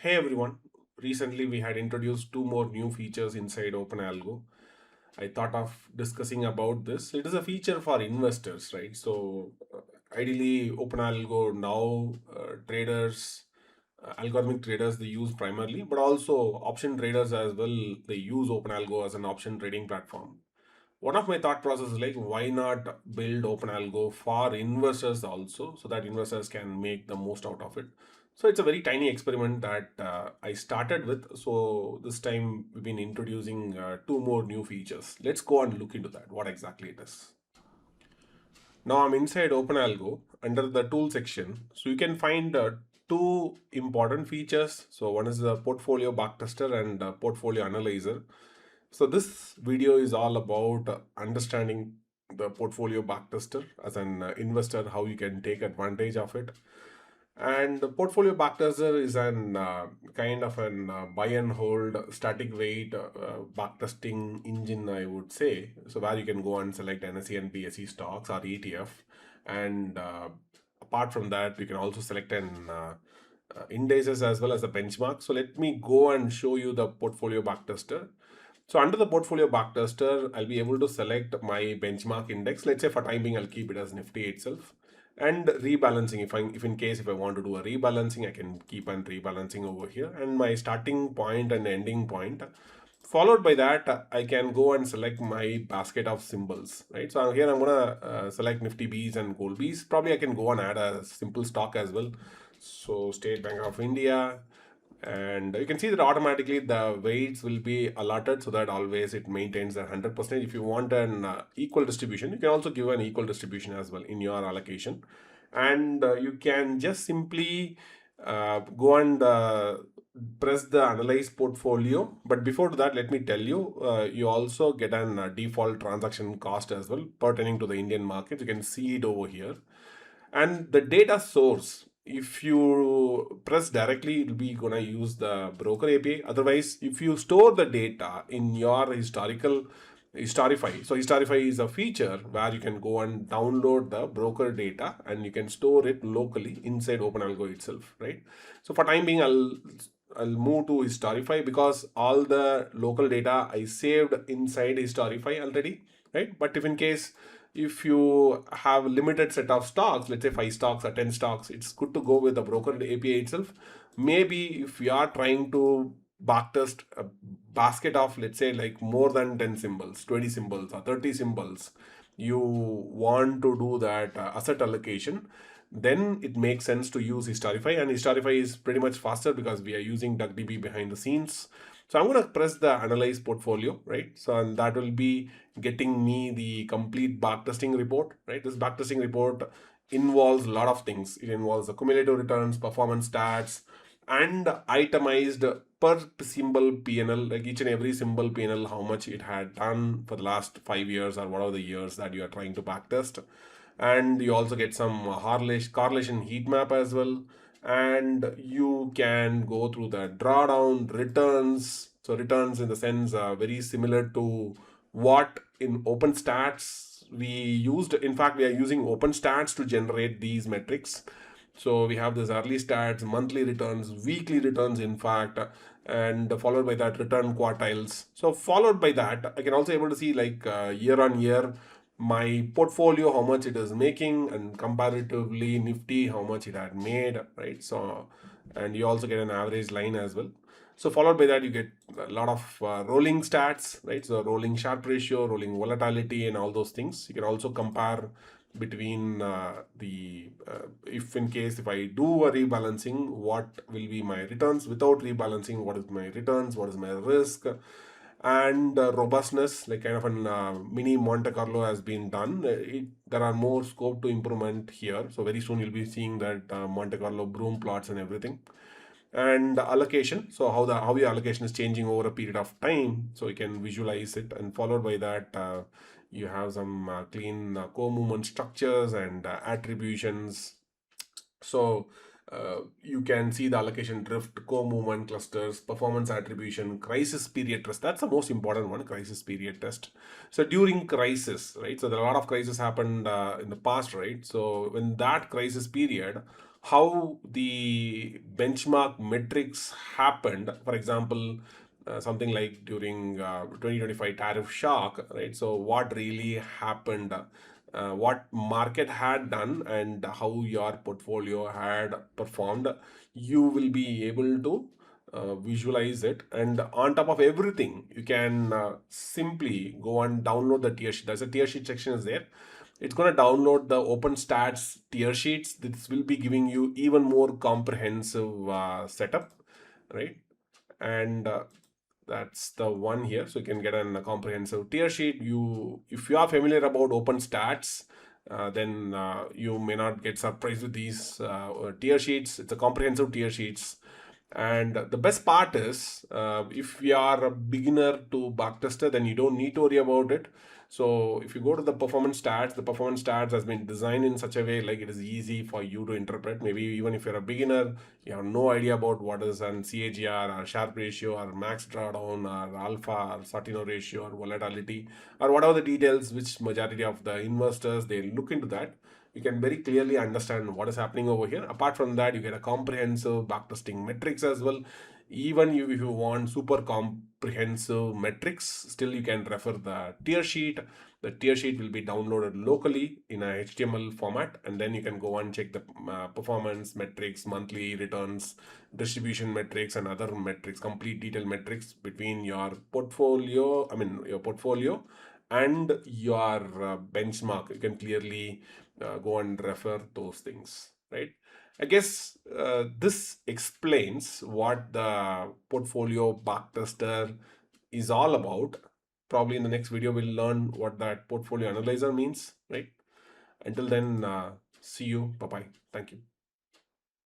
Hey everyone, recently we had introduced two more new features inside OpenAlgo. I thought of discussing about this. It is a feature for investors, right? Ideally, OpenAlgo now traders, algorithmic traders, they use primarily, but also option traders as well. They use OpenAlgo as an option trading platform. One of my thought process is like, why not build OpenAlgo for investors also, so that investors can make the most out of it. So it's a very tiny experiment that I started with. So this time we've been introducing two more new features. Let's go and look into that. What exactly it is. Now I'm inside OpenAlgo under the tool section. So you can find two important features. So one is the portfolio backtester and portfolio analyzer. So this video is all about understanding the portfolio backtester as an investor, how you can take advantage of it. And the portfolio backtester is an kind of an buy and hold static weight backtesting engine, I would say. So where you can go and select NSE and BSE stocks or ETF, and apart from that, you can also select an indices as well as the benchmark. So let me go and show you the portfolio backtester. So under the portfolio backtester, I'll be able to select my benchmark index. Let's say for time being, I'll keep it as Nifty itself. And rebalancing, if in case if I want to do a rebalancing, I can keep on rebalancing over here. And my starting point and ending point. Followed by that, I can go and select my basket of symbols, right? So here I'm gonna select Nifty Bs and Gold Bs. Probably I can go and add a simple stock as well. So State Bank of India, and you can see that automatically the weights will be allotted, so that always it maintains the 100%. If you want an equal distribution, you can also give an equal distribution as well in your allocation. And you can just simply go and press the analyze portfolio. But before that, let me tell you, you also get an default transaction cost as well pertaining to the Indian market. You can see it over here. And the data source, if you press directly, it'll be gonna use the broker API. Otherwise, if you store the data in your Historify. So Historify is a feature where you can go and download the broker data and you can store it locally inside OpenAlgo itself, right? So for time being, I'll move to Historify because all the local data I saved inside Historify already, right? But if you have a limited set of stocks, let's say 5 stocks or 10 stocks, it's good to go with the broker API itself. Maybe if you are trying to backtest a basket of, let's say, like more than 10 symbols, 20 symbols or 30 symbols, you want to do that asset allocation, then it makes sense to use Historify. And Historify is pretty much faster because we are using DuckDB behind the scenes. So I'm going to press the analyze portfolio, right? So and that will be getting me the complete backtesting report, right? This backtesting report involves a lot of things. It involves the cumulative returns, performance stats, and itemized per symbol PNL, like each and every symbol PNL, how much it had done for the last 5 years or whatever the years that you are trying to backtest. And you also get some correlation heat map as well. And you can go through the drawdown returns. So returns in the sense very similar to what in OpenStatz we used. In fact, we are using OpenStatz to generate these metrics. So we have this early stats, monthly returns, weekly returns, in fact, and followed by that return quartiles. So followed by that, I can also able to see like year on year my portfolio, how much it is making, and comparatively Nifty, how much it had made, right? So, and you also get an average line as well. So followed by that, you get a lot of rolling stats, right? So rolling Sharpe ratio, rolling volatility, and all those things. You can also compare between if I do a rebalancing, what will be my returns? Without rebalancing, what is my returns? What is my risk? And robustness, like kind of an mini Monte Carlo has been done. There are more scope to improvement here. So very soon you'll be seeing that Monte Carlo broom plots and everything. And allocation, so how your allocation is changing over a period of time, so you can visualize it. And followed by that, you have some clean co-movement structures and attributions. So you can see the allocation drift, co-movement clusters, performance attribution, crisis period test. That's the most important one, crisis period test. So during crisis, right? So there are a lot of crises happened in the past, right? So when that crisis period, how the benchmark metrics happened. For example, something like during 2025 tariff shock, right? So what really happened, what market had done, and how your portfolio had performed, you will be able to visualize it. And on top of everything, you can simply go and download the tier sheet. There's a tier sheet section is there. It's going to download the OpenStatz tier sheets. This will be giving you even more comprehensive setup, right? And that's the one here. So you can get a comprehensive tier sheet. If you are familiar about OpenStats, then you may not get surprised with these tier sheets. It's a comprehensive tier sheets. And the best part is, if you are a beginner to backtester, then you don't need to worry about it. So if you go to the performance stats has been designed in such a way like it is easy for you to interpret. Maybe even if you're a beginner, you have no idea about what is an CAGR or Sharpe ratio or max drawdown or alpha or Sortino ratio or volatility or whatever the details which majority of the investors they look into that. You can very clearly understand what is happening over here. Apart from that, you get a comprehensive backtesting metrics as well. Even if you want super comprehensive metrics, still you can refer the tier sheet. The tier sheet will be downloaded locally in a HTML format, and then you can go and check the performance metrics, monthly returns, distribution metrics, and other metrics, complete detailed metrics between your portfolio. Your portfolio and your benchmark. You can clearly go and refer those things, right? I guess this explains what the portfolio backtester is all about. Probably in the next video, we'll learn what that portfolio analyzer means, right? Until then, see you. Bye bye. Thank you.